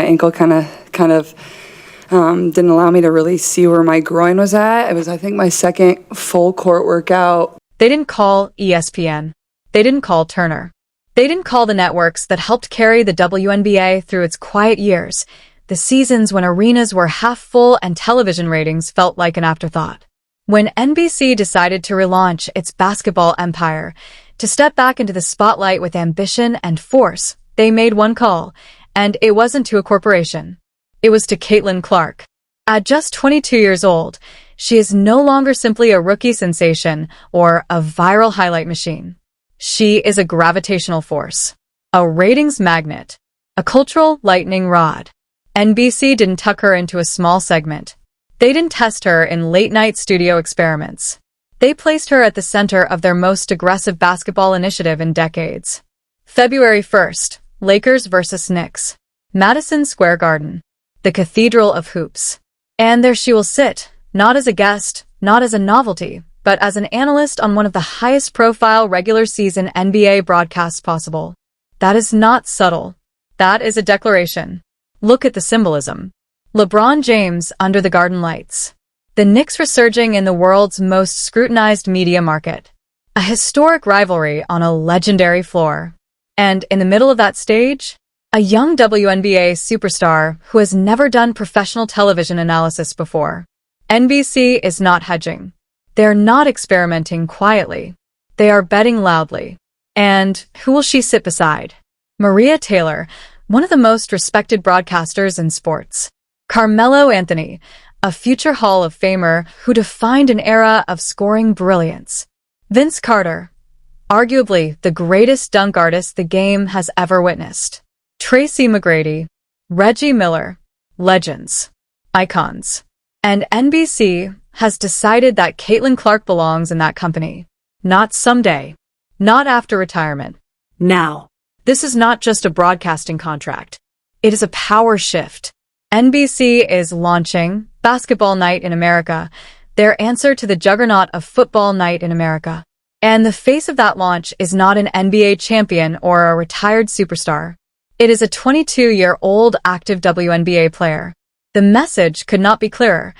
ankle kind of didn't allow me to really see where my groin was at. It was, I think, my second full court workout. They didn't call ESPN. They didn't call Turner. They didn't call the networks that helped carry the WNBA through its quiet years, the seasons when arenas were half full and television ratings felt like an afterthought. When NBC decided to relaunch its basketball empire, to step back into the spotlight with ambition and force, they made one call, and it wasn't to a corporation. It was to Caitlin Clark. At just 22 years old, she is no longer simply a rookie sensation or a viral highlight machine. She is a gravitational force, a ratings magnet, a cultural lightning rod. NBC didn't tuck her into a small segment. They didn't test her in late-night studio experiments. They placed her at the center of their most aggressive basketball initiative in decades. February 1st, Lakers versus Knicks. Madison Square Garden. The Cathedral of Hoops. And there she will sit, not as a guest, not as a novelty, but as an analyst on one of the highest-profile regular-season NBA broadcasts possible. That is not subtle. That is a declaration. Look at the symbolism. LeBron James under the Garden lights. The Knicks resurging in the world's most scrutinized media market. A historic rivalry on a legendary floor. And in the middle of that stage, a young WNBA superstar who has never done professional television analysis before. NBC is not hedging. They're not experimenting quietly. They are betting loudly. And who will she sit beside? Maria Taylor, one of the most respected broadcasters in sports. Carmelo Anthony, a future Hall of Famer who defined an era of scoring brilliance. Vince Carter, arguably the greatest dunk artist the game has ever witnessed. Tracy McGrady, Reggie Miller, legends, icons. And NBC has decided that Caitlin Clark belongs in that company. Not someday. Not after retirement. Now. This is not just a broadcasting contract. It is a power shift. NBC is launching Basketball Night in America, their answer to the juggernaut of Football Night in America. And the face of that launch is not an NBA champion or a retired superstar. It is a 22-year-old active WNBA player. The message could not be clearer.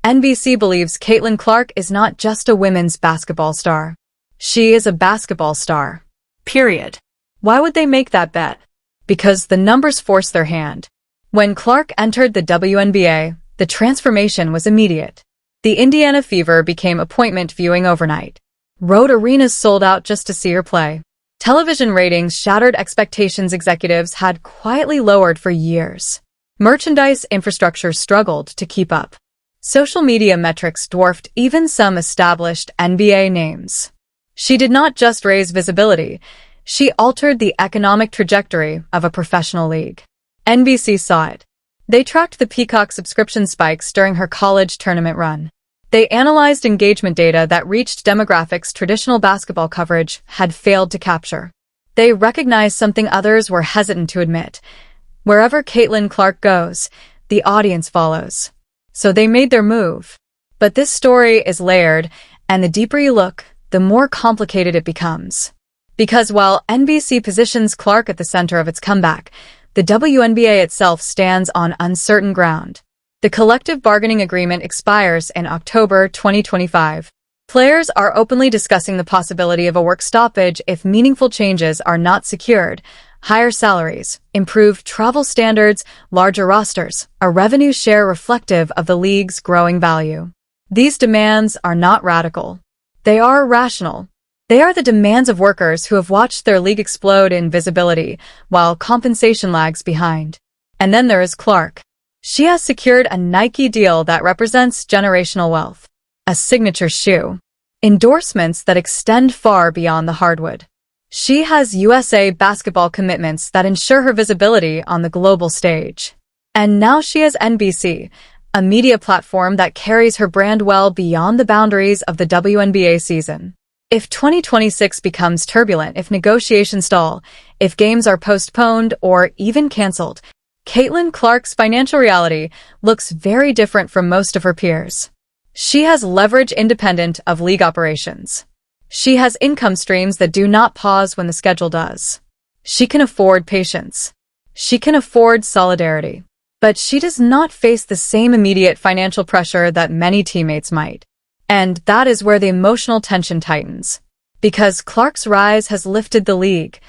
NBC believes Caitlin Clark is not just a women's basketball star. She is a basketball star. Period. Why would they make that bet? Because the numbers force their hand. When Clark entered the WNBA, the transformation was immediate. The Indiana Fever became appointment viewing overnight. Road arenas sold out just to see her play. Television ratings shattered expectations executives had quietly lowered for years. Merchandise infrastructure struggled to keep up. Social media metrics dwarfed even some established NBA names. She did not just raise visibility, she altered the economic trajectory of a professional league. NBC saw it. They tracked the Peacock subscription spikes during her college tournament run. They analyzed engagement data that reached demographics traditional basketball coverage had failed to capture. They recognized something others were hesitant to admit. Wherever Caitlin Clark goes, the audience follows. So they made their move. But this story is layered, and the deeper you look, the more complicated it becomes. Because while NBC positions Clark at the center of its comeback, the WNBA itself stands on uncertain ground. The collective bargaining agreement expires in October 2025. Players are openly discussing the possibility of a work stoppage if meaningful changes are not secured. Higher salaries, improved travel standards, larger rosters, a revenue share reflective of the league's growing value. These demands are not radical. They are rational. They are the demands of workers who have watched their league explode in visibility, while compensation lags behind. And then there is Clark. She has secured a Nike deal that represents generational wealth. A signature shoe. Endorsements that extend far beyond the hardwood. She has USA basketball commitments that ensure her visibility on the global stage. And now she has NBC, a media platform that carries her brand well beyond the boundaries of the WNBA season. If 2026 becomes turbulent, if negotiations stall, if games are postponed or even canceled, Caitlin Clark's financial reality looks very different from most of her peers. She has leverage independent of league operations. She has income streams that do not pause when the schedule does. She can afford patience. She can afford solidarity. But she does not face the same immediate financial pressure that many teammates might. And that is where the emotional tension tightens. Because Clark's rise has lifted the league,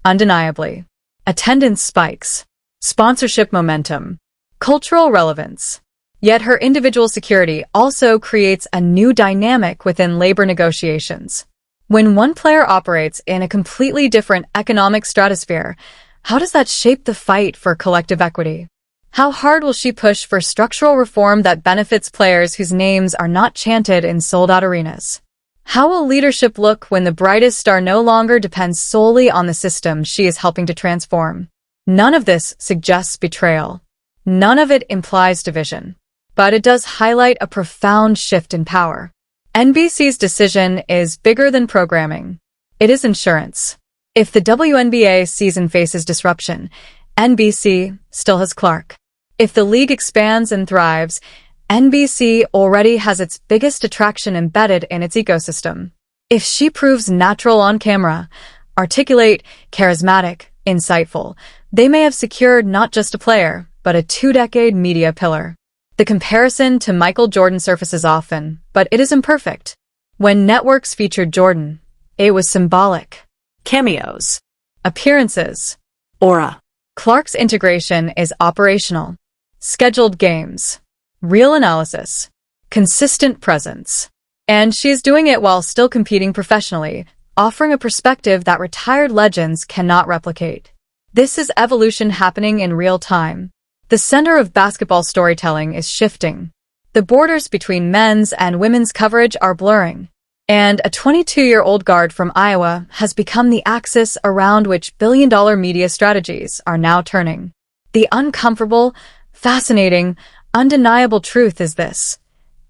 undeniably. Attendance spikes, sponsorship momentum, cultural relevance. Yet her individual security also creates a new dynamic within labor negotiations. When one player operates in a completely different economic stratosphere, how does that shape the fight for collective equity? How hard will she push for structural reform that benefits players whose names are not chanted in sold-out arenas? How will leadership look when the brightest star no longer depends solely on the system she is helping to transform? None of this suggests betrayal. None of it implies division. But it does highlight a profound shift in power. NBC's decision is bigger than programming. It is insurance. If the WNBA season faces disruption, NBC still has Clark. If the league expands and thrives, NBC already has its biggest attraction embedded in its ecosystem. If she proves natural on camera, articulate, charismatic, insightful, they may have secured not just a player, but a 2-decade media pillar. The comparison to Michael Jordan surfaces often, but it is imperfect. When networks featured Jordan, it was symbolic. Cameos. Appearances. Aura. Clark's integration is operational. Scheduled games. Real analysis. Consistent presence. And she is doing it while still competing professionally, offering a perspective that retired legends cannot replicate. This is evolution happening in real time. The center of basketball storytelling is shifting. The borders between men's and women's coverage are blurring. And a 22-year-old guard from Iowa has become the axis around which billion-dollar media strategies are now turning. The uncomfortable, fascinating, undeniable truth is this.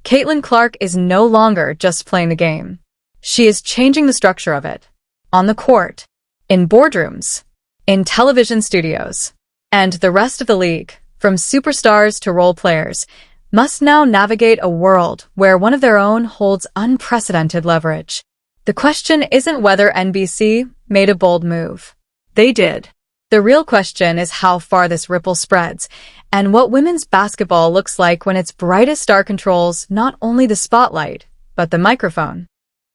Caitlin Clark is no longer just playing the game. She is changing the structure of it. On the court, in boardrooms, in television studios, and the rest of the league, from superstars to role players, must now navigate a world where one of their own holds unprecedented leverage. The question isn't whether NBC made a bold move. They did. The real question is how far this ripple spreads, and what women's basketball looks like when its brightest star controls not only the spotlight, but the microphone.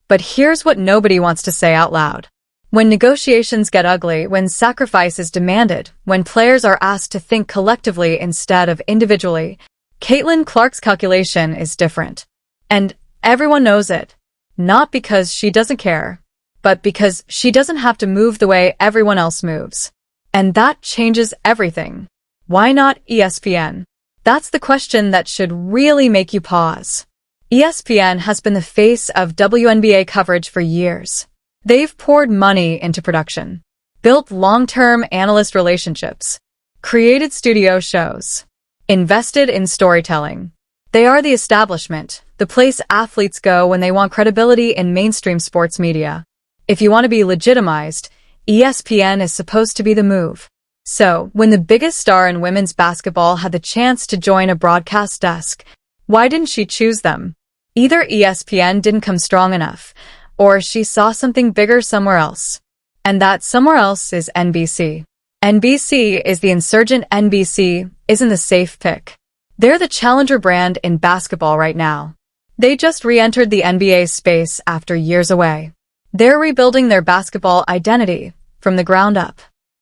But here's what nobody wants to say out loud. When negotiations get ugly, when sacrifice is demanded, when players are asked to think collectively instead of individually, Caitlin Clark's calculation is different. And everyone knows it. Not because she doesn't care, but because she doesn't have to move the way everyone else moves. And that changes everything. Why not ESPN? That's the question that should really make you pause. ESPN has been the face of WNBA coverage for years. They've poured money into production, built long-term analyst relationships, created studio shows, invested in storytelling. They are the establishment, the place athletes go when they want credibility in mainstream sports media. If you want to be legitimized, ESPN is supposed to be the move. So, when the biggest star in women's basketball had the chance to join a broadcast desk, why didn't she choose them? Either ESPN didn't come strong enough, or she saw something bigger somewhere else. And that somewhere else is NBC. NBC is the insurgent. NBC isn't the safe pick. They're the challenger brand in basketball right now. They just re-entered the NBA space after years away. They're rebuilding their basketball identity from the ground up.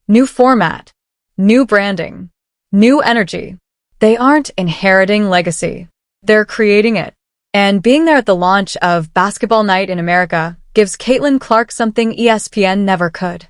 New format, new branding, new energy. They aren't inheriting legacy. They're creating it. And being there at the launch of Basketball Night in America gives Caitlin Clark something ESPN never could.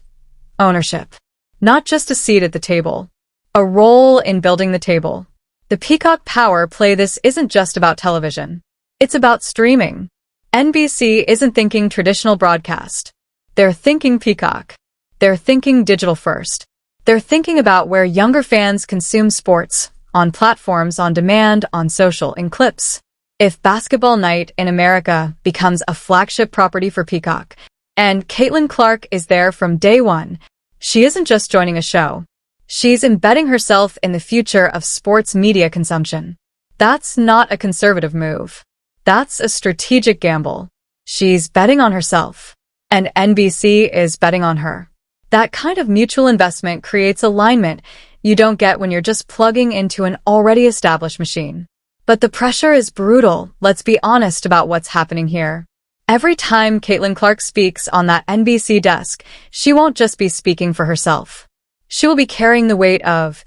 Ownership. Not just a seat at the table. A role in building the table. The Peacock Power Play. This isn't just about television. It's about streaming. NBC isn't thinking traditional broadcast. They're thinking Peacock. They're thinking digital first. They're thinking about where younger fans consume sports, on platforms, on demand, on social, in clips. If Basketball Night in America becomes a flagship property for Peacock, and Caitlin Clark is there from day one, she isn't just joining a show. She's embedding herself in the future of sports media consumption. That's not a conservative move. That's a strategic gamble. She's betting on herself, and NBC is betting on her. That kind of mutual investment creates alignment. you don't get when you're just plugging into an already established machine. But the pressure is brutal. Let's be honest about what's happening here. Every time Caitlin Clark speaks on that NBC desk, she won't just be speaking for herself. She will be carrying the weight of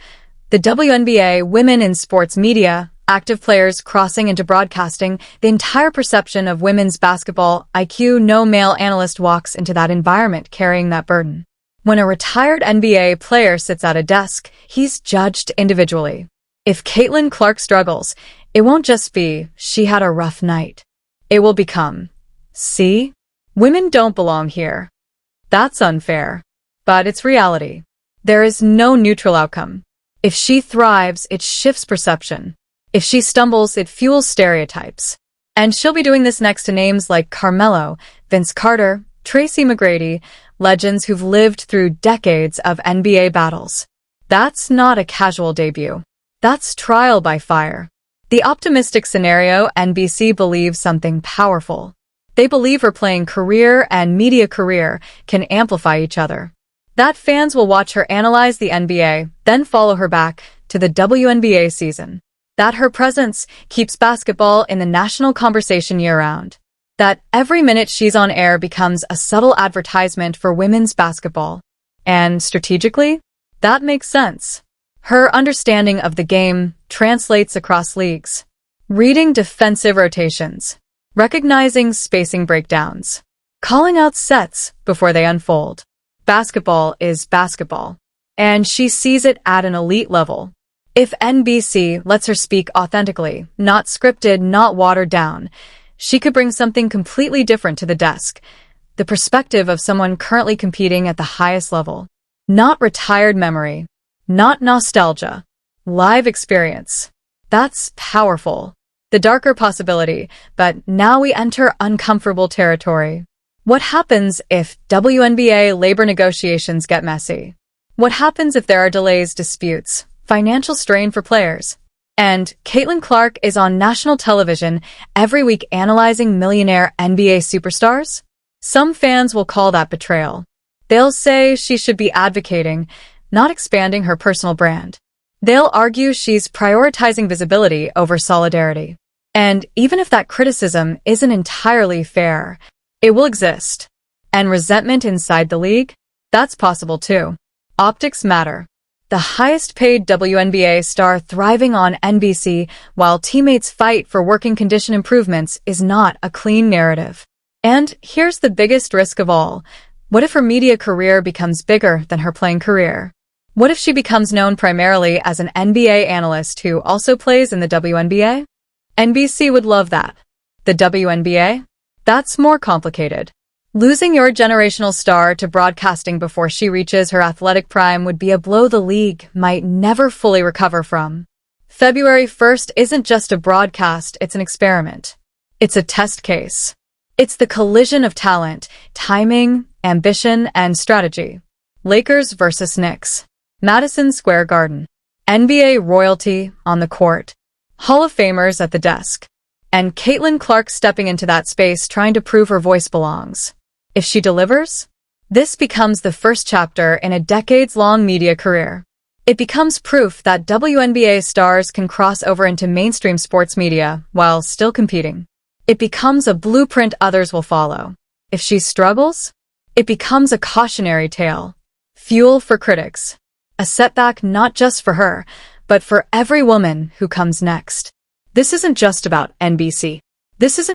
the WNBA, women in sports media, active players crossing into broadcasting, the entire perception of women's basketball IQ. No male analyst walks into that environment carrying that burden. When a retired NBA player sits at a desk, he's judged individually. If Caitlin Clark struggles, it won't just be, she had a rough night. It will become, see? Women don't belong here. That's unfair. But it's reality. There is no neutral outcome. If she thrives, it shifts perception. If she stumbles, it fuels stereotypes. And she'll be doing this next to names like Carmelo, Vince Carter, Tracy McGrady, legends who've lived through decades of NBA battles. That's not a casual debut. That's trial by fire. The optimistic scenario, NBC believes something powerful. They believe her playing career and media career can amplify each other. That fans will watch her analyze the NBA, then follow her back to the WNBA season. That her presence keeps basketball in the national conversation year-round. That every minute she's on air becomes a subtle advertisement for women's basketball. And strategically, that makes sense. Her understanding of the game translates across leagues. Reading defensive rotations, recognizing spacing breakdowns, calling out sets before they unfold. Basketball is basketball, and she sees it at an elite level. If NBC lets her speak authentically, not scripted, not watered down, she could bring something completely different to the desk. The perspective of someone currently competing at the highest level. Not retired memory. Not nostalgia. Live experience. That's powerful. The darker possibility, but now we enter uncomfortable territory. What happens if WNBA labor negotiations get messy? What happens if there are delays, disputes, financial strain for players? And Caitlin Clark is on national television every week analyzing millionaire NBA superstars? Some fans will call that betrayal. They'll say she should be advocating, not expanding her personal brand. They'll argue she's prioritizing visibility over solidarity. And even if that criticism isn't entirely fair, it will exist. And resentment inside the league? That's possible too. Optics matter. The highest-paid WNBA star thriving on NBC while teammates fight for working condition improvements is not a clean narrative. And here's the biggest risk of all. What if her media career becomes bigger than her playing career? What if she becomes known primarily as an NBA analyst who also plays in the WNBA? NBC would love that. The WNBA? That's more complicated. Losing your generational star to broadcasting before she reaches her athletic prime would be a blow the league might never fully recover from. February 1st isn't just a broadcast, it's an experiment. It's a test case. It's the collision of talent, timing, ambition, and strategy. Lakers versus Knicks. Madison Square Garden. NBA royalty on the court. Hall of Famers at the desk. And Caitlin Clark stepping into that space trying to prove her voice belongs. If she delivers, this becomes the first chapter in a decades-long media career. It becomes proof that WNBA stars can cross over into mainstream sports media while still competing. It becomes a blueprint others will follow. If she struggles, it becomes a cautionary tale. Fuel for critics. A setback not just for her, but for every woman who comes next. This isn't just about NBC. This isn't